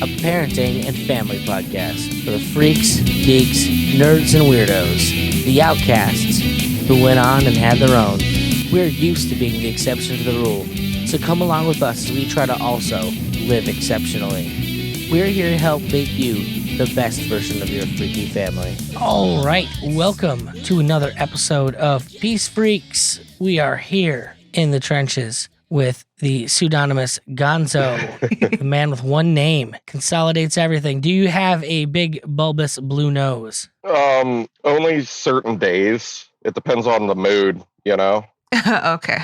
a parenting and family podcast for the freaks, geeks, nerds, and weirdos, the outcasts who went on and had their own. We're used to being the exception to the rule, so come along with us as we try to also live exceptionally. We're here to help make you the best version of your freaky family. All right, welcome to another episode of Peace Freaks. We are here in the trenches with the pseudonymous Gonzo, the man with one name, consolidates everything. Do you have a big bulbous blue nose? Only certain days. It depends on the mood, you know? Okay.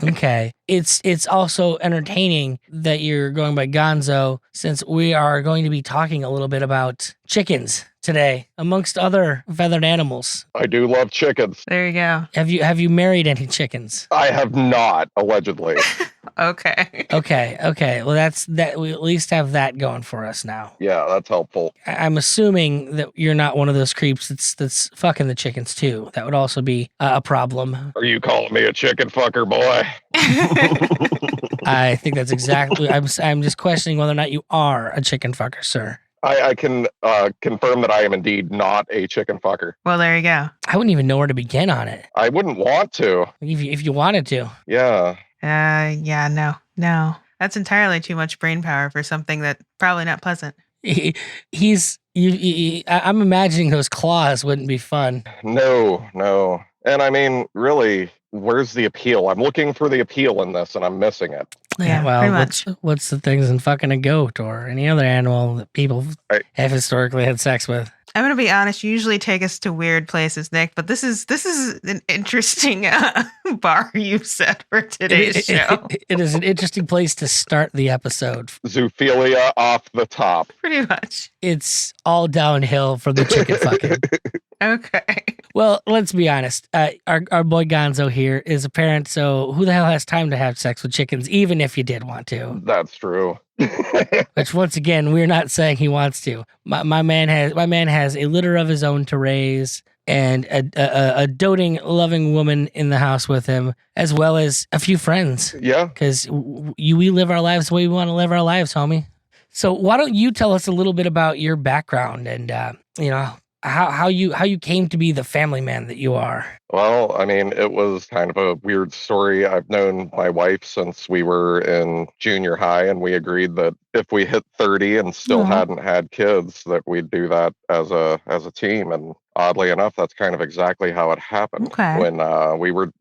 Okay. It's also entertaining that you're going by Gonzo, since we are going to be talking a little bit about chickens today, amongst other feathered animals. I do love chickens. There you go. Have you married any chickens? I have not, allegedly. Okay. Okay. Well, that's that. We at least have that going for us now. Yeah, that's helpful. I'm assuming that you're not one of those creeps that's fucking the chickens too. That would also be a problem. Are you calling me a chicken fucker, boy? I think that's exactly. I'm just questioning whether or not you are a chicken fucker, sir. I can confirm that I am indeed not a chicken fucker. Well, there you go. I wouldn't even know where to begin on it. I wouldn't want to. If you wanted to. Yeah. Yeah, no. That's entirely too much brain power for something that's probably not pleasant. I'm imagining those claws wouldn't be fun. No. And I mean, really, where's the appeal? I'm looking for the appeal in this, and I'm missing it. Yeah, well, pretty much. What's the things in fucking a goat or any other animal that people have historically had sex with? I'm gonna be honest. You usually take us to weird places, Nick, but this is an interesting bar you've set for today's show. It is an interesting place to start the episode. Zoophilia off the top. Pretty much. It's all downhill from the chicken fucking. Okay. Well, let's be honest. Our boy Gonzo here is a parent, so who the hell has time to have sex with chickens, even if you did want to? That's true. Which, once again, we're not saying he wants to. My man has a litter of his own to raise, and a doting, loving woman in the house with him, as well as a few friends. Yeah. Because we live our lives the way we want to live our lives, homie. So why don't you tell us a little bit about your background and how you came to be the family man that you are? Well, I mean, it was kind of a weird story. I've known my wife since we were in junior high, and we agreed that if we hit 30 and still hadn't had kids, that we'd do that as a team. And oddly enough, that's kind of exactly how it happened. Okay. When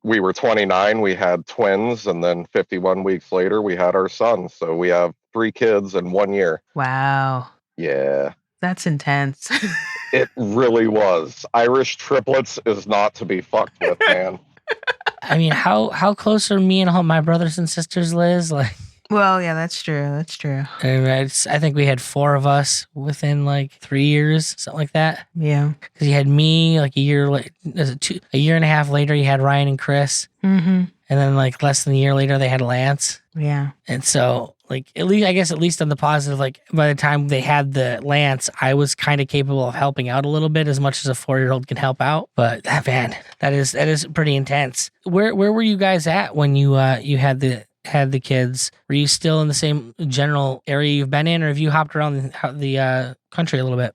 we were 29, we had twins, and then 51 weeks later, we had our son. So we have 3 kids in 1 year. Wow. Yeah. That's intense. It really was. Irish triplets is not to be fucked with, man. I mean, how close are me and all my brothers and sisters, Liz? Like, Well, yeah, that's true. I think we had 4 of us within like 3 years, something like that. Yeah. Because you had me like a year and a half later. You had Ryan and Chris, Mm-hmm. and then like less than a year later, they had Lance. Yeah. And so, like, at least on the positive, like, by the time they had the Lance, I was kind of capable of helping out a little bit, as much as a 4-year-old can help out. But man, that is pretty intense. Where were you guys at when you had the kids? Were you still in the same general area you've been in, or have you hopped around the country a little bit?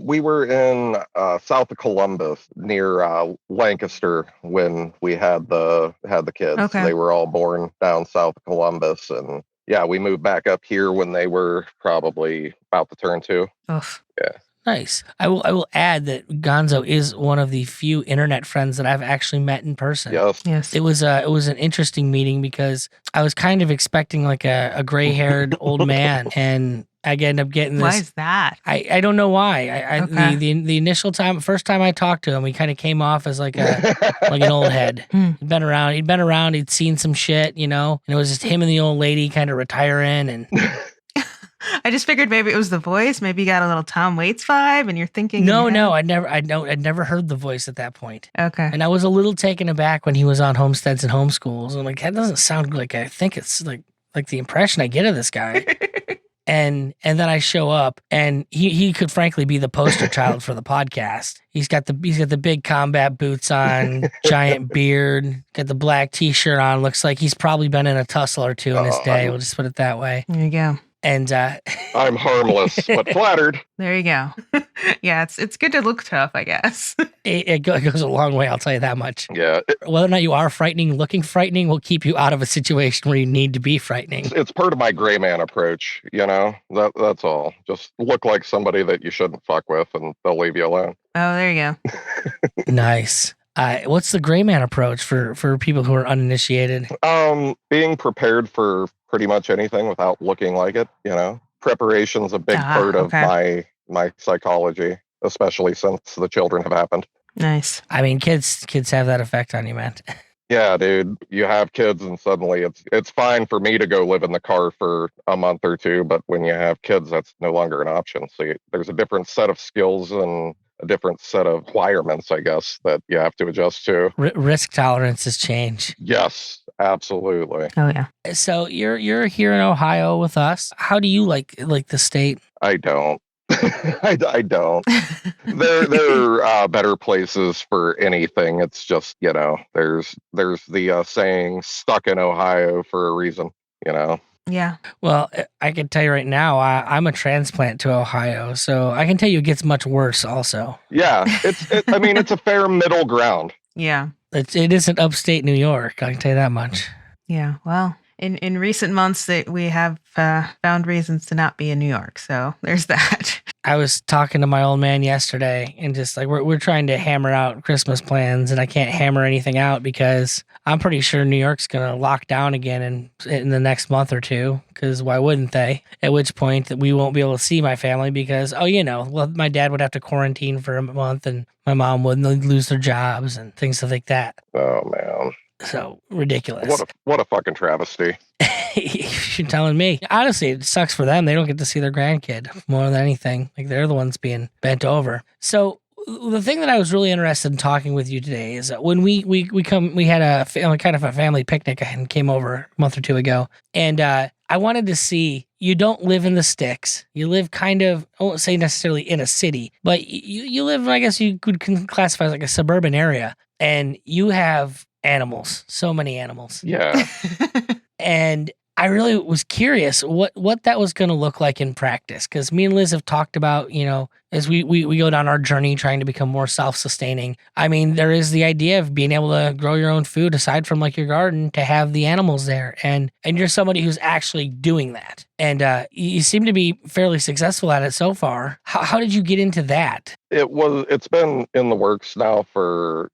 We were in south of Columbus, near Lancaster, when we had the kids. Okay. They were all born down south of Columbus, and yeah, we moved back up here when they were probably about to turn 2. Oof. Yeah. Nice. I will add that Gonzo is one of the few internet friends that I've actually met in person. Yes. It was an interesting meeting because I was kind of expecting like a gray-haired old man, and I end up getting this. Why is that? I don't know why. Okay. The initial first time I talked to him, he kind of came off as like an old head. He'd been around. He'd seen some shit, and it was just him and the old lady kind of retiring and. I just figured maybe it was the voice. Maybe you got a little Tom Waits vibe, and you're thinking. No, I'd never heard the voice at that point. Okay. And I was a little taken aback when he was on Homesteads and Homeschools. I'm like, that doesn't sound like I think it's like the impression I get of this guy. And then I show up, and he could frankly be the poster child for the podcast. He's got the big combat boots on, giant beard, got the black T-shirt on. Looks like he's probably been in a tussle or two in his day. We'll just put it that way. There you go. And I'm harmless, but flattered. There you go. Yeah, it's good to look tough, I guess. it goes a long way, I'll tell you that much. Yeah, Whether or not you are frightening, looking frightening will keep you out of a situation where you need to be frightening. it's part of my gray man approach, that's all. Just look like somebody that you shouldn't fuck with and they'll leave you alone. Oh, there you go. Nice. What's the gray man approach for people who are uninitiated? Being prepared for pretty much anything without looking like it, Preparation's a big part of my psychology, especially since the children have happened. Nice. I mean, kids have that effect on you, man. Yeah, dude, you have kids and suddenly it's fine for me to go live in the car for a month or two, but when you have kids, that's no longer an option. So there's a different set of skills and a different set of requirements, I guess, that you have to adjust to. Risk tolerances change. Yes, absolutely. Oh yeah. So you're here in Ohio with us. How do you like the state? I don't. I don't. There are better places for anything. It's just, there's the saying stuck in Ohio for a reason, Yeah. Well, I can tell you right now, I'm a transplant to Ohio, so I can tell you it gets much worse also. Yeah, it's a fair middle ground. Yeah. It isn't upstate New York, I can tell you that much. Yeah. Well, in recent months that we have found reasons to not be in New York, so there's that. I was talking to my old man yesterday, and just like we're trying to hammer out Christmas plans, and I can't hammer anything out because I'm pretty sure New York's gonna lock down again in the next month or two. Because why wouldn't they? At which point we won't be able to see my family because my dad would have to quarantine for a month, and my mom would lose their jobs and things like that. Oh man. So ridiculous. What a fucking travesty. You're telling me. Honestly, it sucks for them. They don't get to see their grandkid more than anything. Like they're the ones being bent over. So the thing that I was really interested in talking with you today is that when we had a family picnic and came over a month or two ago, and I wanted to see. You don't live in the sticks. You live kind of, I won't say necessarily in a city, but you live, I guess you could classify as like a suburban area, and you have animals, so many animals. Yeah. And I really was curious what that was going to look like in practice. Because me and Liz have talked about, as we go down our journey trying to become more self-sustaining. I mean, there is the idea of being able to grow your own food aside from like your garden, to have the animals there. And you're somebody who's actually doing that. And you seem to be fairly successful at it so far. How did you get into that? It's been in the works now for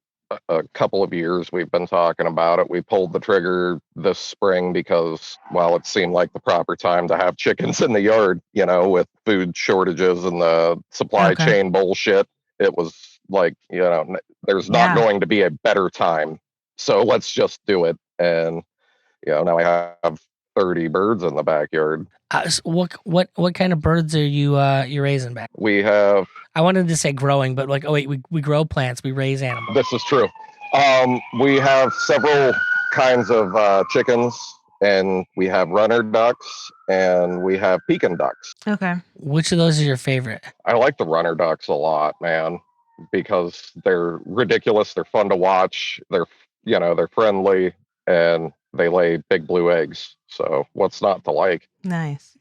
a couple of years. We've been talking about it. We pulled the trigger this spring because, it seemed like the proper time to have chickens in the yard, with food shortages and the supply chain bullshit. It was like, there's not going to be a better time. So let's just do it. And, now I have 30 birds in the backyard. So what kind of birds are you raising back? We have. I wanted to say growing, but we grow plants, we raise animals. This is true. We have several kinds of chickens, and we have runner ducks, and we have Pekin ducks. Okay. Which of those is your favorite? I like the runner ducks a lot, man, because they're ridiculous. They're fun to watch. They're friendly, and they lay big blue eggs. So what's not to like? Nice.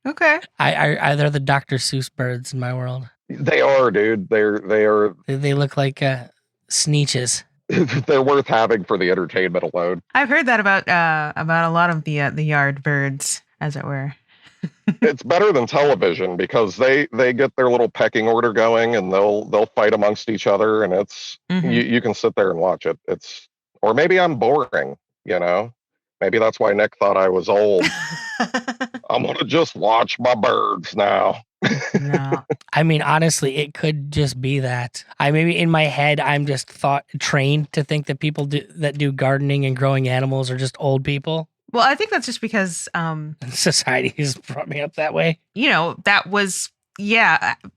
Okay. They're the Dr. Seuss birds in my world. They are, dude. They are. They look like sneetches. They're worth having for the entertainment alone. I've heard that about a lot of the yard birds, as it were. It's better than television because they get their little pecking order going, and they'll fight amongst each other, and it's you can sit there and watch it. Or maybe I'm boring, Maybe that's why Nick thought I was old. I'm gonna just watch my birds now. No, I mean, honestly, it could just be that. Maybe in my head, I'm just trained to think that people that do gardening and growing animals are just old people. Well, I think that's just because society has brought me up that way. That was,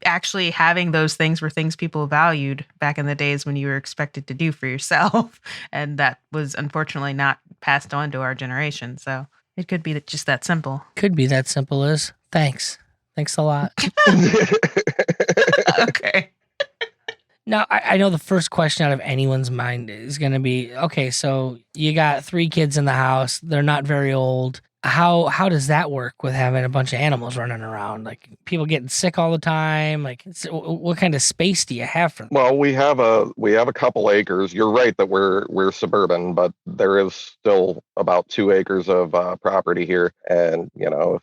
actually having those things were things people valued back in the days when you were expected to do for yourself. And that was unfortunately not passed on to our generation. So it could be just that simple. Could be that simple, Liz. Thanks a lot. Okay. Now, I know the first question out of anyone's mind is going to be, okay, so you got 3 kids in the house. They're not very old. how does that work with having a bunch of animals running around? Like people getting sick all the time? Like what kind of space do you have for them? Well, we have a couple acres. You're right that we're suburban, but there is still about 2 acres of property here, and if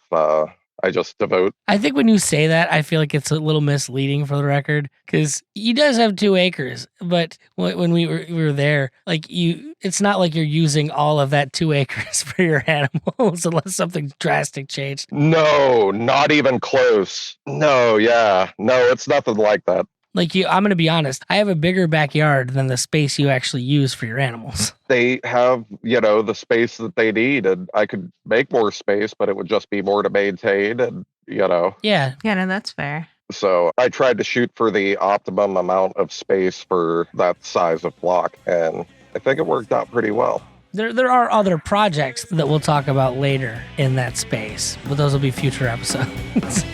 I just devote. I think when you say that, I feel like it's a little misleading for the record, because he does have 2 acres, but when we were there, like it's not like you're using all of that 2 acres for your animals unless something drastic changed. No, not even close. No, yeah, no, it's nothing like that. Like I'm going to be honest, I have a bigger backyard than the space you actually use for your animals. They have, the space that they need, and I could make more space, but it would just be more to maintain, and Yeah. Yeah, no, that's fair. So I tried to shoot for the optimum amount of space for that size of flock, and I think it worked out pretty well. There are other projects that we'll talk about later in that space, but those will be future episodes.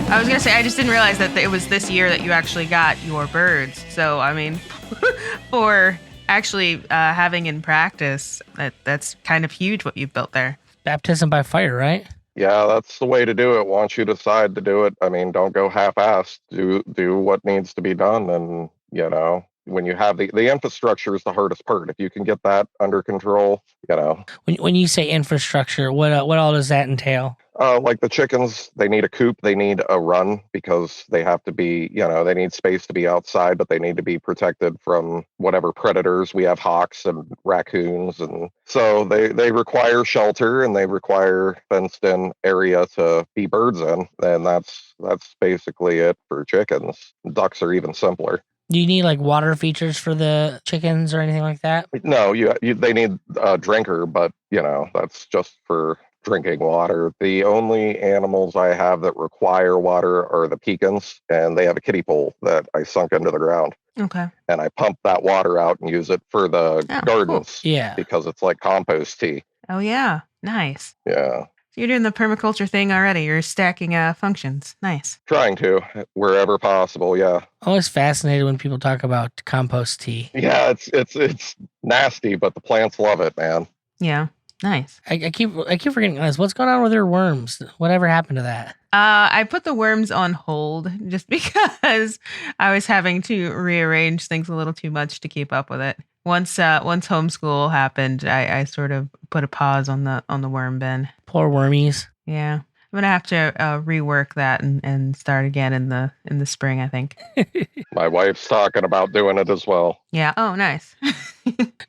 I was going to say, I just didn't realize that it was this year that you actually got your birds. So, I mean, for actually having in practice, that's kind of huge what you've built there. Baptism by fire, right? Yeah, that's the way to do it. Once you decide to do it, I mean, don't go half-assed. Do what needs to be done, and when you have the infrastructure is the hardest part. If you can get that under control, When you say infrastructure, what all does that entail? Like the chickens, they need a coop, they need a run, because they have to be, they need space to be outside, but they need to be protected from whatever predators. We have hawks and raccoons, and so they require shelter, and they require fenced in area to be birds in, and that's basically it for chickens. Ducks are even simpler. Do you need like water features for the chickens or anything like that? No, they need a drinker, but that's just for drinking water. The only animals I have that require water are the pecans, and they have a kiddie pool that I sunk into the ground. Okay. And I pump that water out and use it for the gardens. Cool. Yeah. Because it's like compost tea. Oh, yeah. Nice. Yeah. So you're doing the permaculture thing already. You're stacking functions. Nice. Trying to, wherever possible. Yeah. I'm always fascinated when people talk about compost tea. Yeah, it's nasty, but the plants love it, man. Yeah. Nice. I keep forgetting this. What's going on with your worms? Whatever happened to that? I put the worms on hold just because I was having to rearrange things a little too much to keep up with it. Once homeschool happened, I sort of put a pause on the worm bin. Poor wormies. Yeah. I'm gonna have to rework that and start again in the spring, I think. My wife's talking about doing it as well. Yeah. Oh, nice.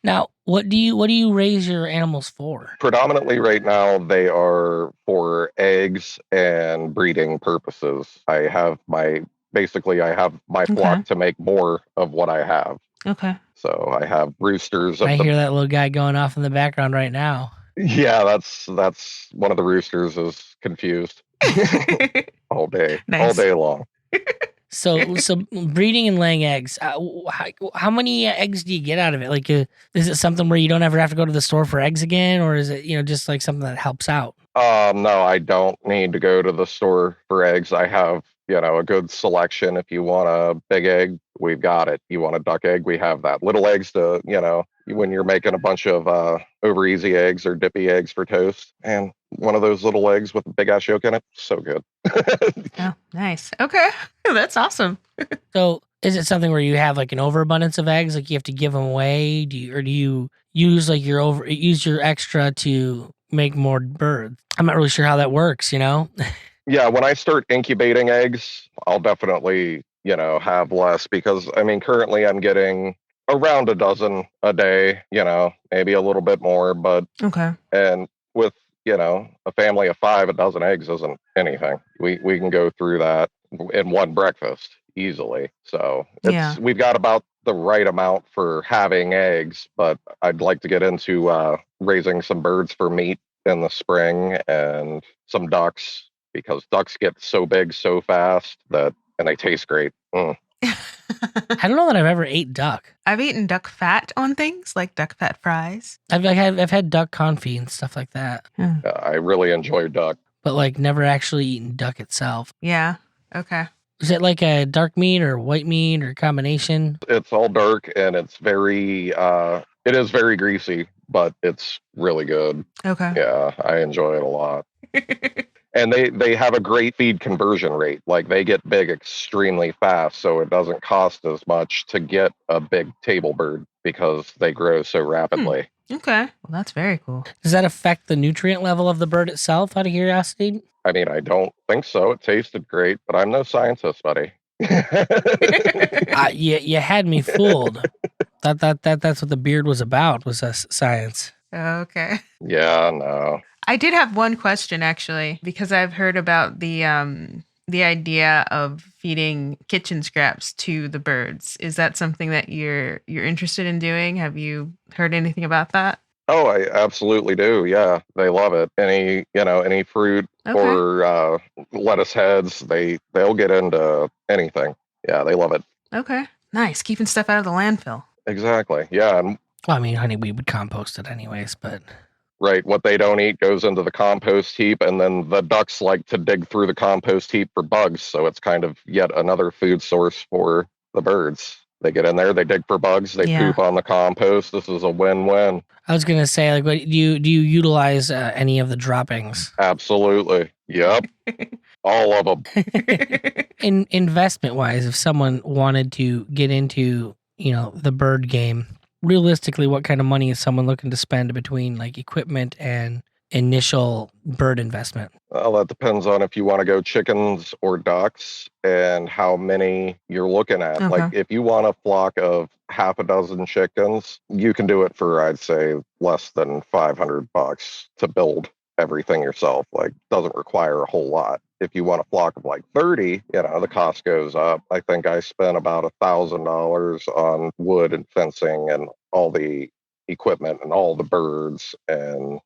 Now, what do you raise your animals for? Predominantly right now, they are for eggs and breeding purposes. I have my flock to make more of what I have. Okay. So I have roosters. I hear that little guy going off in the background right now. Yeah, that's one of the roosters is confused all day, Nice. all day long. So breeding and laying eggs. How many eggs do you get out of it? Like, is it something where you don't ever have to go to the store for eggs again, or is it just like something that helps out? No, I don't need to go to the store for eggs. I have a good selection. If you want a big egg, we've got it. You want a duck egg, we have that. Little eggs to when you're making a bunch of over easy eggs or dippy eggs for toast, and one of those little eggs with a big ass yolk in it, so good. Oh, nice. Okay. That's awesome. So is it something where you have like an overabundance of eggs, like you have to give them away? Do you use like use your extra to make more birds? I'm not really sure how that works, Yeah, when I start incubating eggs, I'll definitely, have less, because currently I'm getting around a dozen a day, maybe a little bit more, but Okay. and with, a family of 5, a dozen eggs isn't anything. We can go through that. in one breakfast easily. So Yeah. we've got about the right amount for having eggs, but I'd like to get into raising some birds for meat in the spring and some ducks, because ducks get so big so fast and they taste great. I don't know that I've ever ate duck. I've eaten duck fat on things, like duck fat fries. I've had duck confit and stuff like that, I really enjoy duck. but like never actually eaten duck itself. Yeah. Okay. Is it like a dark meat or white meat or combination? It's all dark and it's it is very greasy, but it's really good. Okay. Yeah, I enjoy it a lot. And they have a great feed conversion rate. Like, they get big extremely fast, so it doesn't cost as much to get a big table bird because they grow so rapidly. Okay. Well, that's very cool. Does that affect the nutrient level of the bird itself, out of curiosity? I mean, I don't think so. It tasted great, but I'm no scientist, buddy. You had me fooled. That's what the beard was about, was science. Okay. Yeah, no. I did have one question, actually, because I've heard about the idea of feeding kitchen scraps to the birds. Is that something that you're interested in doing? Have you heard anything about that? Oh, I absolutely do. Yeah, they love it. Any fruit or lettuce heads, they'll get into anything. Yeah, they love it. Okay. Nice. Keeping stuff out of the landfill. Exactly. Yeah, and Well, I mean, honey, we would compost it anyways, but right, what they don't eat goes into the compost heap, and then the ducks like to dig through the compost heap for bugs, so it's kind of yet another food source for the birds. They get in there, they dig for bugs, they poop on the compost. This is a win-win. I was gonna say, like, what, do you utilize any of the droppings? Absolutely. Yep. All of them. In investment wise, if someone wanted to get into, the bird game, realistically, what kind of money is someone looking to spend between like equipment and initial bird investment? Well, that depends on if you want to go chickens or ducks and how many you're looking at. Okay. Like, if you want a flock of half a dozen chickens, you can do it for, I'd say, less than $500 to build everything yourself. Like, doesn't require a whole lot. If you want a flock of like 30, the cost goes up. I think I spent about $1,000 on wood and fencing and all the equipment and all the birds, and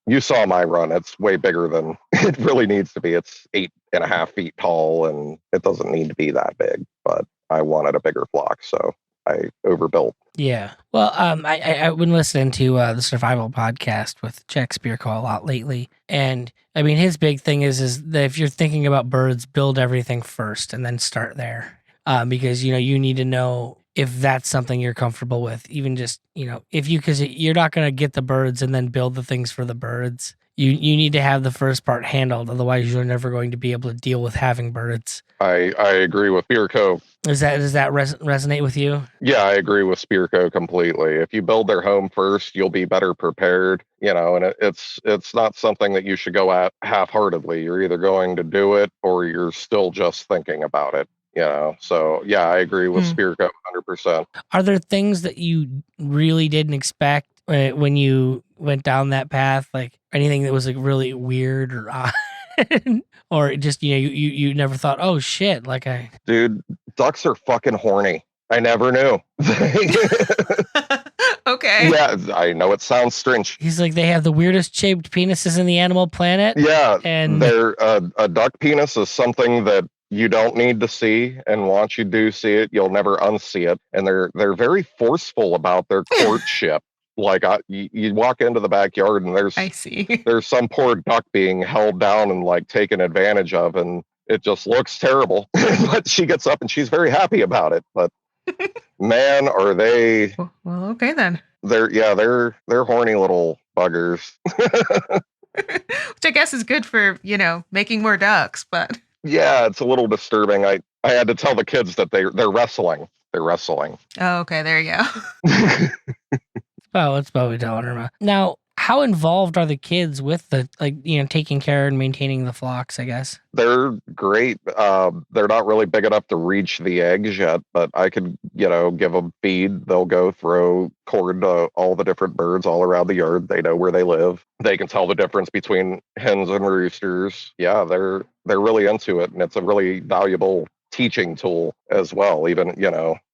you saw my run. It's way bigger than it really needs to be. It's 8.5 feet tall, and it doesn't need to be that big, but I wanted a bigger flock, so I overbuilt. Yeah. Well, I've been listening to the Survival podcast with Jack Spearco a lot lately, and I mean, his big thing is that if you're thinking about birds, build everything first and then start there, because you need to know if that's something you're comfortable with. Even just because you're not going to get the birds and then build the things for the birds. You need to have the first part handled, otherwise you're never going to be able to deal with having birds. I agree with Spearco. Does that resonate with you? Yeah, I agree with Spearco completely. If you build their home first, you'll be better prepared, and it's not something that you should go at half-heartedly. You're either going to do it or you're still just thinking about it. So yeah, I agree with Spearco 100%. Are there things that you really didn't expect when you went down that path? Like anything that was like really weird or odd? Or just, you never thought, oh shit, Dude, ducks are fucking horny. I never knew. Okay. Yeah, I know it sounds strange. He's like, they have the weirdest shaped penises in the animal planet. Yeah, and they're a duck penis is something that you don't need to see, and once you do see it, you'll never unsee it. And they're very forceful about their courtship. Like, you walk into the backyard and there's some poor duck being held down and like taken advantage of, and it just looks terrible. But she gets up and she's very happy about it. But man, are they? Well, okay then. They're horny little buggers. Which I guess is good for making more ducks, but. Yeah, it's a little disturbing. I had to tell the kids that they're wrestling. They're wrestling. Oh, okay. There you go. Oh, it's probably telling her. Now, How involved are the kids with the, taking care and maintaining the flocks, I guess? They're great. They're not really big enough to reach the eggs yet, but I could, give them feed. They'll go throw corn to all the different birds all around the yard. They know where they live. They can tell the difference between hens and roosters. Yeah, they're really into it, and it's a really valuable teaching tool as well. Even,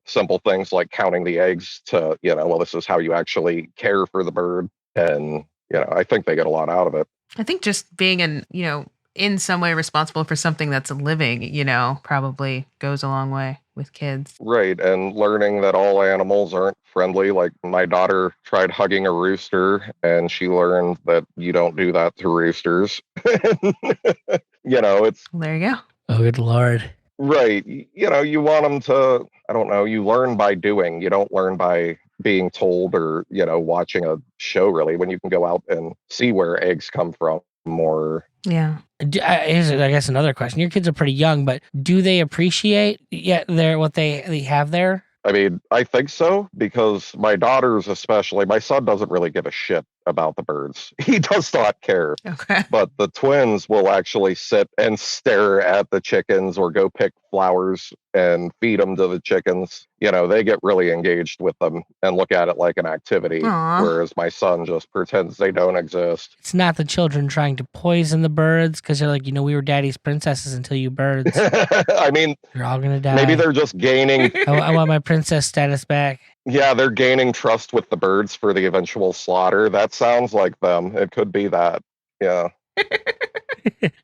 simple things like counting the eggs to, well, this is how you actually care for the bird. And, I think they get a lot out of it. I think just being in some way responsible for something that's living, probably goes a long way with kids. Right. And learning that all animals aren't friendly. Like my daughter tried hugging a rooster and she learned that you don't do that to roosters. It's... There you go. Oh, good Lord. Right. You want them to, I don't know, you learn by doing. You don't learn by being told or, watching a show, really, when you can go out and see where eggs come from more. Yeah. Here's, I guess, another question. Your kids are pretty young, but do they appreciate what they have there? I mean, I think so, because my daughters especially, my son doesn't really give a shit about the birds. He does not care. Okay. But the twins will actually sit and stare at the chickens or go pick flowers and feed them to the chickens. They get really engaged with them and look at it like an activity. Aww. Whereas my son just pretends they don't exist. It's not the children trying to poison the birds because they're like, we were daddy's princesses until you birds. I mean, you're all going to die. Maybe they're just gaining. I want my princess status back. Yeah, they're gaining trust with the birds for the eventual slaughter. That sounds like them. It could be that. Yeah.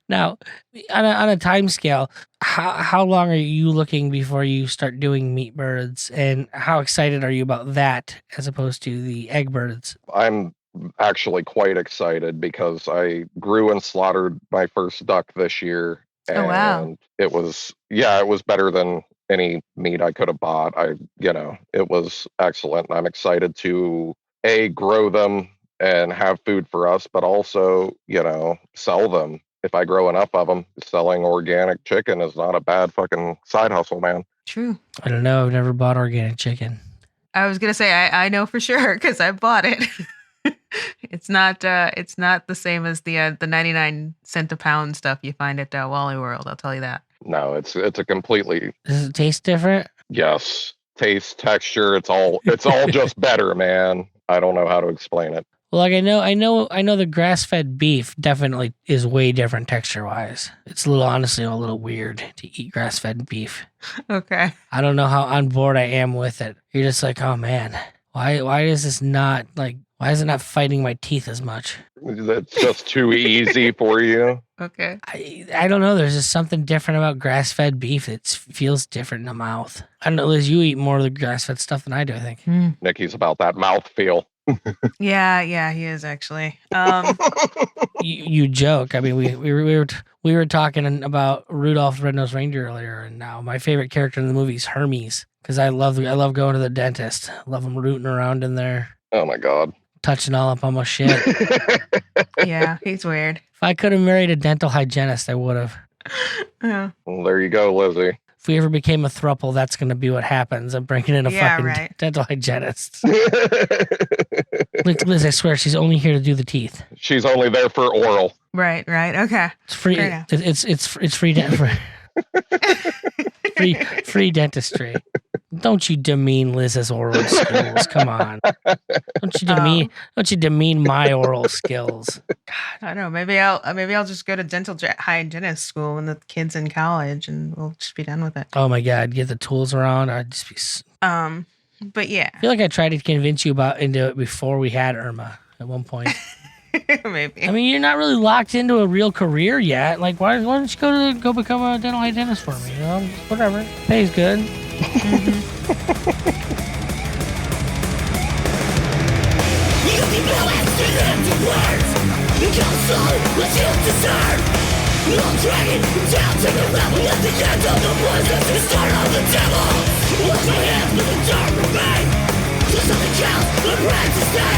Now, on a time scale, how long are you looking before you start doing meat birds? And how excited are you about that as opposed to the egg birds? I'm actually quite excited because I grew and slaughtered my first duck this year. And oh, wow. It was better than any meat I could have bought. It was excellent. And I'm excited to grow them and have food for us, but also, sell them. If I grow enough of them, selling organic chicken is not a bad fucking side hustle, man. True. I don't know. I've never bought organic chicken. I was going to say, I know for sure because I bought it. It's not the same as the 99 cent a pound stuff you find at Wally World. I'll tell you that. No, it's a completely. Does it taste different? Yes, taste, texture. It's all just better, man. I don't know how to explain it. Well, like I know the grass-fed beef definitely is way different texture-wise. It's honestly a little weird to eat grass-fed beef. Okay. I don't know how on board I am with it. You're just like, oh man, why is this not like? Why is it not fighting my teeth as much? That's just too easy for you. Okay. I don't know. There's just something different about grass-fed beef. It feels different in the mouth. I don't know, Liz, you eat more of the grass-fed stuff than I do, I think. Nikki's about that mouth feel. Yeah, he is actually. You joke. I mean, we were talking about Rudolph the Red-Nosed Reindeer earlier, and now my favorite character in the movie is Hermes because I love going to the dentist. I love him rooting around in there. Oh my God. Touching all up on my shit. Yeah, he's weird. If I could have married a dental hygienist, I would have. Yeah. Well, there you go, Lizzie. If we ever became a throuple, that's going to be what happens. I'm bringing in a fucking dental hygienist. Liz, I swear, she's only here to do the teeth. She's only there for oral. Right. Okay. It's free. It's free free dentistry. Don't you demean Liz's oral skills? Come on. Don't you demean my oral skills? God, I don't know. Maybe I'll just go to dental hygienist school when the kid's in college, and we'll just be done with it. Oh my God, get the tools around. I'd just be. But yeah, I feel like I tried to convince you into it before we had Irma at one point. Maybe. I mean, you're not really locked into a real career yet. Like, why don't you go become a dental hygienist for me? Whatever. Pays good. Mm-hmm. I'm dragging down to the level at the end of the poison to start on the devil. Wash my hands with the dark remain. Just on the count, the breath to stay.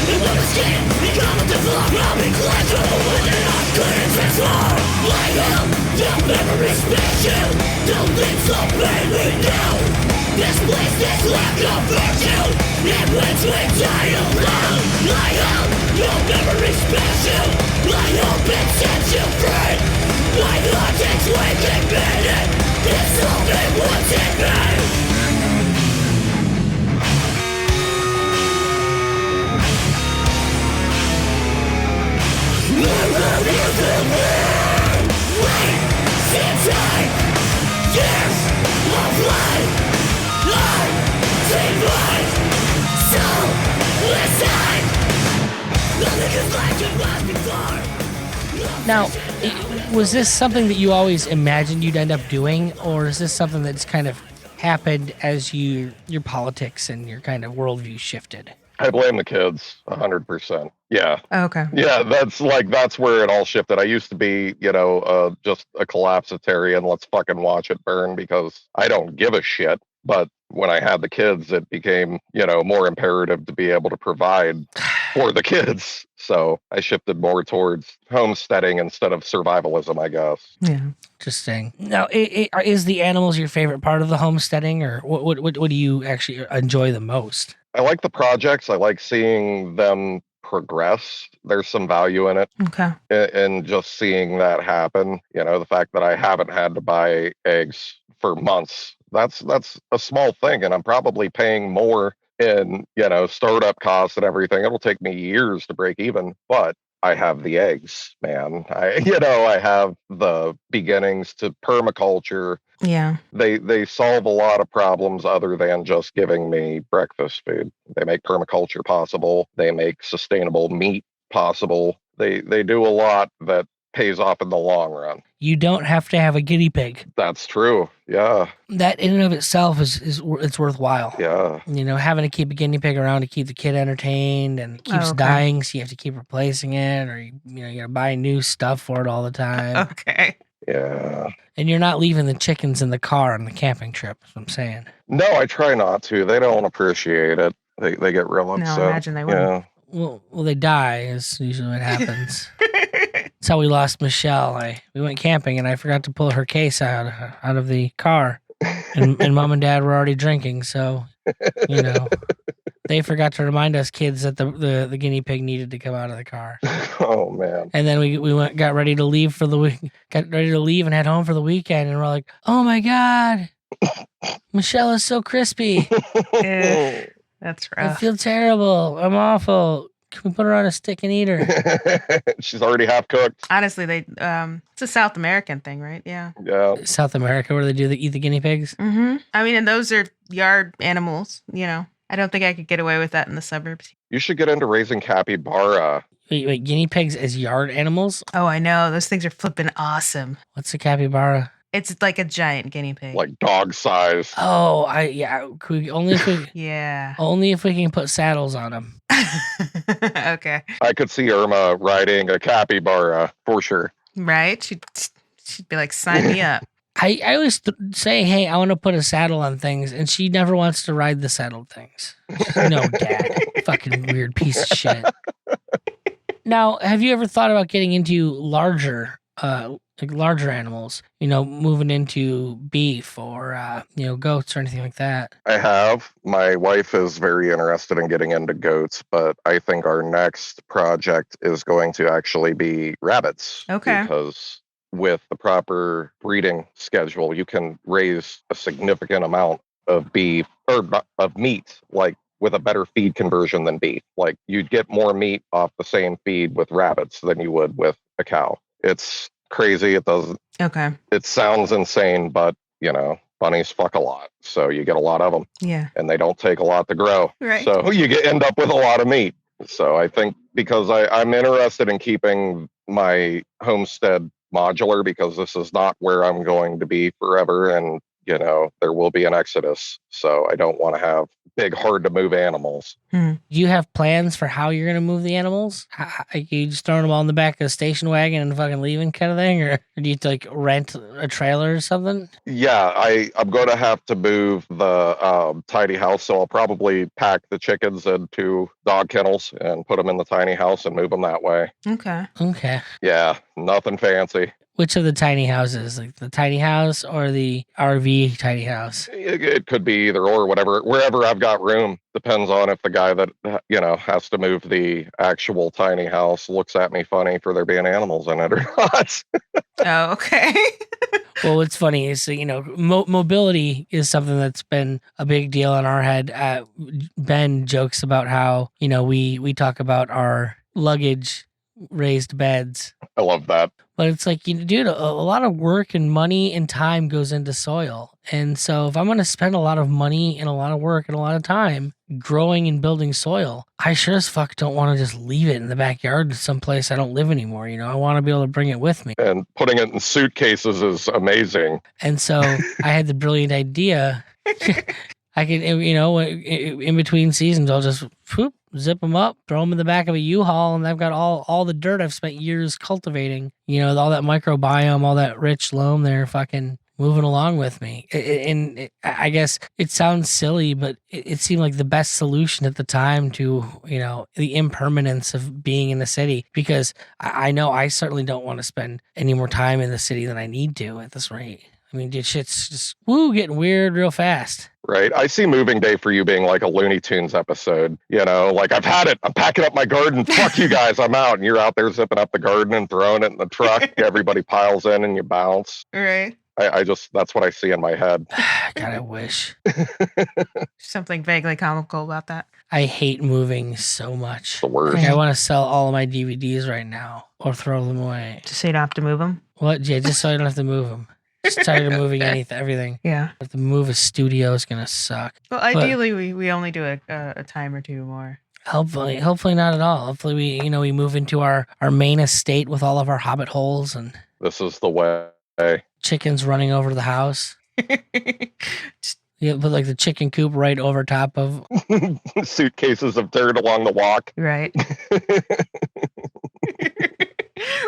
And when the skin becomes the floor, I'll be collectible when it all couldn't transform. Like hell, the memory space you. Don't think so, baby, now. This place, this lack of virtue. In between die alone. Like hell, your memory space you. I hope it sets you free. My heart is waking minute. It's something what's in me. Now, was this something that you always imagined you'd end up doing, or is this something that's kind of happened as your politics and your kind of worldview shifted? I blame the kids 100%. Yeah. Okay. Yeah, that's where it all shifted. I used to be, just a collapsitarian. Let's fucking watch it burn because I don't give a shit. But when I had the kids, it became, more imperative to be able to provide for the kids. So I shifted more towards homesteading instead of survivalism, I guess. Yeah. Interesting. Now, is the animals your favorite part of the homesteading, or what do you actually enjoy the most? I like the projects. I like seeing them progress. There's some value in it. Okay. In just seeing that happen. The fact that I haven't had to buy eggs for months. That's a small thing, and I'm probably paying more in, startup costs and everything. It'll take me years to break even, but I have the eggs, man. I have the beginnings to permaculture. Yeah. They solve a lot of problems other than just giving me breakfast food. They make permaculture possible. They make sustainable meat possible. They do a lot that pays off in the long run. You don't have to have a guinea pig. That's true. Yeah. That in and of itself is it's worthwhile. Yeah. Having to keep a guinea pig around to keep the kid entertained, and it keeps dying, so you have to keep replacing it, or you gotta buy new stuff for it all the time. Okay. Yeah. And you're not leaving the chickens in the car on the camping trip, is what I'm saying. No, I try not to. They don't appreciate it. They get real upset. No, imagine they wouldn't. Yeah. Well, they die is usually what happens. That's how we lost Michelle. We went camping, and I forgot to pull her case out of the car, and Mom and Dad were already drinking. So, they forgot to remind us kids that the guinea pig needed to come out of the car. Oh man! And then we got ready to leave for the week, got ready to leave and head home for the weekend, and we're like, oh my God, Michelle is so crispy. That's I rough. feel terrible. I'm awful. Can we put her on a stick and eat her? She's already half cooked. Honestly, it's a South American thing, right? Yeah. Yeah. South America, where they eat the guinea pigs? Mm-hmm. I mean, and those are yard animals, I don't think I could get away with that in the suburbs. You should get into raising capybara. Wait, guinea pigs as yard animals? Oh, I know. Those things are flipping awesome. What's a capybara? It's like a giant guinea pig. Like dog size. Oh, only if we can put saddles on them. Okay. I could see Irma riding a capybara for sure. Right? She'd be like, sign me up. I always say, hey, I want to put a saddle on things, and she never wants to ride the saddled things. No, Dad. Fucking weird piece of shit. Now, have you ever thought about getting into larger animals, moving into beef or, goats or anything like that? I have. My wife is very interested in getting into goats, but I think our next project is going to actually be rabbits. Okay. Because with the proper breeding schedule, you can raise a significant amount of beef or of meat, like with a better feed conversion than beef. Like you'd get more meat off the same feed with rabbits than you would with a cow. It's crazy. It doesn't. Okay. It sounds insane, but bunnies fuck a lot, so you get a lot of them. Yeah. And they don't take a lot to grow. Right. So you end up with a lot of meat. So I think because I'm interested in keeping my homestead modular, because this is not where I'm going to be forever, and there will be an exodus. So I don't want to have big, hard to move animals. Do you have plans for how you're going to move the animals? You just throwing them all in the back of the station wagon and fucking leaving kind of thing? Or do you like rent a trailer or something? Yeah, I'm going to have to move the tiny house. So I'll probably pack the chickens into dog kennels and put them in the tiny house and move them that way. Okay. Yeah, nothing fancy. Which of the tiny houses? Like the tiny house or the RV tiny house? It could be either or, whatever, wherever I've got room. Depends on if the guy that, has to move the actual tiny house looks at me funny for there being animals in it or not. Oh, okay. Well, what's funny is, mobility is something that's been a big deal in our head. Ben jokes about how, we talk about our luggage raised beds. I love that. But it's like, dude, a lot of work and money and time goes into soil. And so if I'm going to spend a lot of money and a lot of work and a lot of time growing and building soil, I sure as fuck don't want to just leave it in the backyard someplace I don't live anymore. I want to be able to bring it with me. And putting it in suitcases is amazing. And so I had the brilliant idea. I can, in between seasons, I'll just zip them up, throw them in the back of a U-Haul, and I've got all the dirt I've spent years cultivating. All that microbiome, all that rich loam there, fucking moving along with me. I guess it sounds silly, but it seemed like the best solution at the time to, the impermanence of being in the city, because I know I certainly don't want to spend any more time in the city than I need to at this rate. I mean, dude, shit's just getting weird real fast. Right. I see moving day for you being like a Looney Tunes episode. Like, I've had it. I'm packing up my garden. Fuck you guys. I'm out. And you're out there zipping up the garden and throwing it in the truck. Everybody piles in and you bounce. Right. That's what I see in my head. God, I wish. Something vaguely comical about that. I hate moving so much. The worst. I want to sell all of my DVDs right now or throw them away. Just so you don't have to move them? What? Yeah, just so I don't have to move them. Just tired of moving everything. Yeah. If the move a studio is gonna suck. Well, ideally, we only do a time or two more. Hopefully not at all. Hopefully we move into our main estate with all of our hobbit holes and this is the way. Chickens running over the house. Yeah, put like the chicken coop right over top of suitcases of dirt along the walk. Right.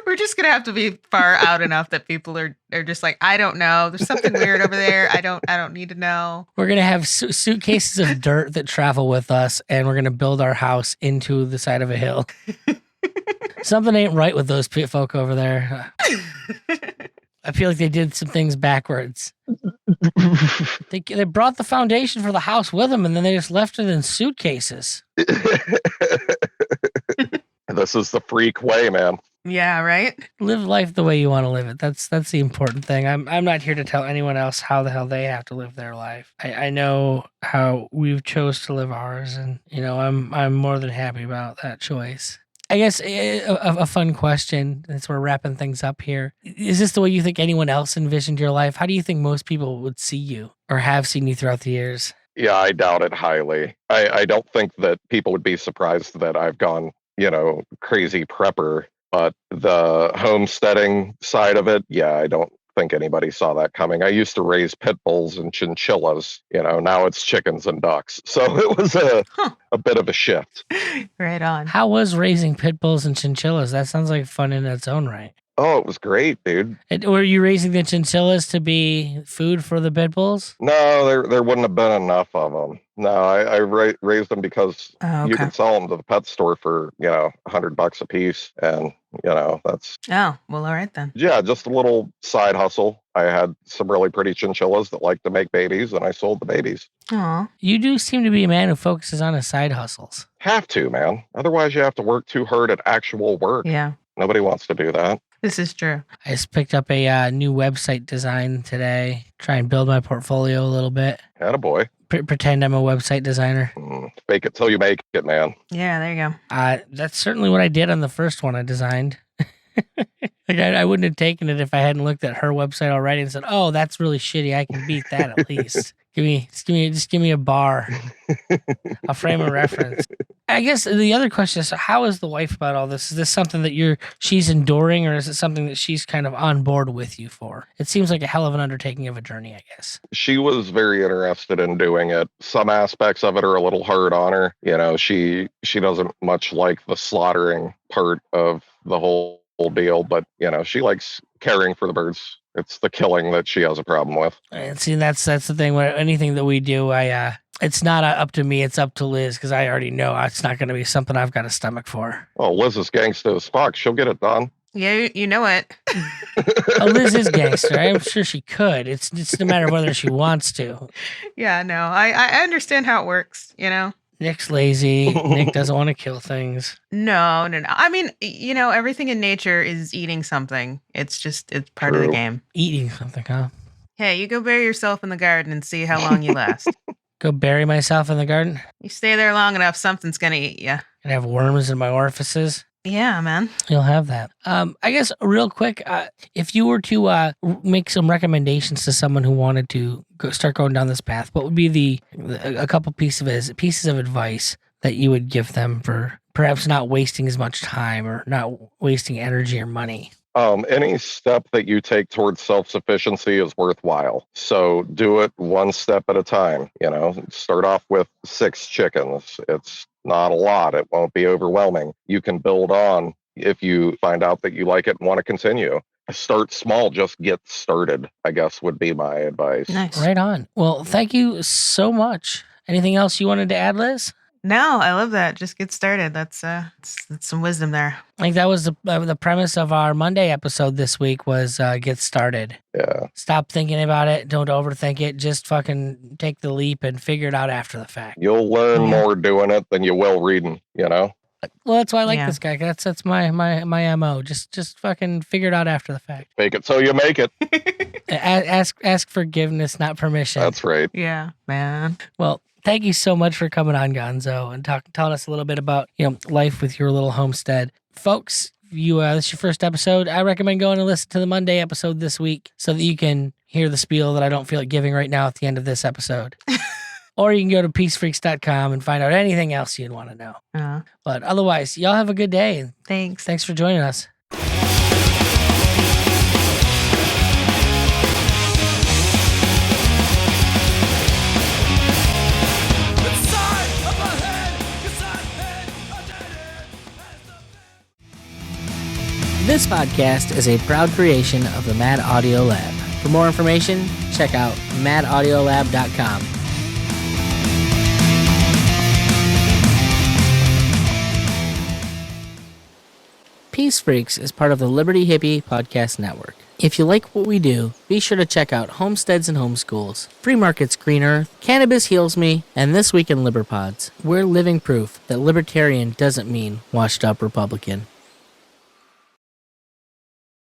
We're just gonna have to be far out enough that people are just like, I don't know. There's something weird over there. I don't need to know. We're gonna have suitcases of dirt that travel with us, and we're gonna build our house into the side of a hill. Something ain't right with those folk over there. I feel like they did some things backwards. They brought the foundation for the house with them, and then they just left it in suitcases. This is the freak way, man. Yeah, right? Live life the way you want to live it. That's the important thing. I'm not here to tell anyone else how the hell they have to live their life. I know how we've chose to live ours, and I'm more than happy about that choice. I guess a fun question, as we're wrapping things up here. Is this the way you think anyone else envisioned your life? How do you think most people would see you or have seen you throughout the years? Yeah, I doubt it highly. I don't think that people would be surprised that I've gone, crazy prepper. But the homesteading side of it, yeah, I don't think anybody saw that coming. I used to raise pit bulls and chinchillas, now it's chickens and ducks. So it was a bit of a shift. Right on. How was raising pit bulls and chinchillas? That sounds like fun in its own right. Oh, it was great, dude. Were you raising the chinchillas to be food for the pit bulls? No, there wouldn't have been enough of them. No, I raised them because you can sell them to the pet store for, $100 a piece. And, that's... Oh, well, all right then. Yeah, just a little side hustle. I had some really pretty chinchillas that like to make babies, and I sold the babies. Aw. You do seem to be a man who focuses on his side hustles. Have to, man. Otherwise, you have to work too hard at actual work. Yeah. Nobody wants to do that. This is true. I just picked up a new website design today. Try and build my portfolio a little bit. Attaboy. Pretend I'm a website designer. Fake it till you make it, man. Yeah, there you go. That's certainly what I did on the first one I designed. I wouldn't have taken it if I hadn't looked at her website already and said, "Oh, that's really shitty. I can beat that at least. Just give me a bar, a frame of reference." I guess the other question is, how is the wife about all this? Is this something that she's enduring, or is it something that she's kind of on board with you for? It seems like a hell of an undertaking of a journey, I guess. She was very interested in doing it. Some aspects of it are a little hard on her. You know, she doesn't much like the slaughtering part of the whole deal, but you know, she likes caring for the birds. It's the killing that she has a problem with. And see, that's the thing. Where anything that we do, it's not up to me. It's up to Liz, because I already know it's not going to be something I've got a stomach for. Oh, Liz is gangsta as fuck. She'll get it done. Yeah, you know it. Oh, Liz is gangster. I'm sure she could. It's just a matter of whether she wants to. Yeah, no, I understand how it works, you know? Nick's lazy. Nick doesn't want to kill things. No. I mean, you know, everything in nature is eating something. It's part of the game. Eating something, huh? Hey, you go bury yourself in the garden and see how long you last. Go bury myself in the garden? You stay there long enough, something's going to eat you. And have worms in my orifices? Yeah, man. You'll have that. I guess real quick, if you were to make some recommendations to someone who wanted to start going down this path, what would be a couple pieces of advice that you would give them for perhaps not wasting as much time or not wasting energy or money? Any step that you take towards self-sufficiency is worthwhile. So do it one step at a time. You know, start off with 6 chickens. It's not a lot. It won't be overwhelming. You can build on if you find out that you like it and want to continue. Start small, just get started, I guess would be my advice. Nice. Right on. Well, thank you so much. Anything else you wanted to add, Liz? No, I love that. Just get started. That's some wisdom there. I think that was the premise of our Monday episode this week was get started. Yeah. Stop thinking about it. Don't overthink it. Just fucking take the leap and figure it out after the fact. You'll learn more doing it than you will reading, you know? Well, that's why I like this guy. That's my MO. Just fucking figure it out after the fact. Fake it so you make it. Ask forgiveness, not permission. That's right. Yeah, man. Well, thank you so much for coming on, Gonzo, and telling us a little bit about life with your little homestead, folks. This is your first episode. I recommend going and listen to the Monday episode this week so that you can hear the spiel that I don't feel like giving right now at the end of this episode. Or you can go to peacefreaks.com and find out anything else you'd want to know. But otherwise, y'all have a good day. Thanks. Thanks for joining us. This podcast is a proud creation of the Mad Audio Lab. For more information, check out madaudiolab.com. Peace Freqs is part of the Liberty Hippie Podcast Network. If you like what we do, be sure to check out Homesteads and Homeschools, Free Markets Green Earth, Cannabis Heals Me, and This Week in Liberpods. We're living proof that libertarian doesn't mean washed up Republican.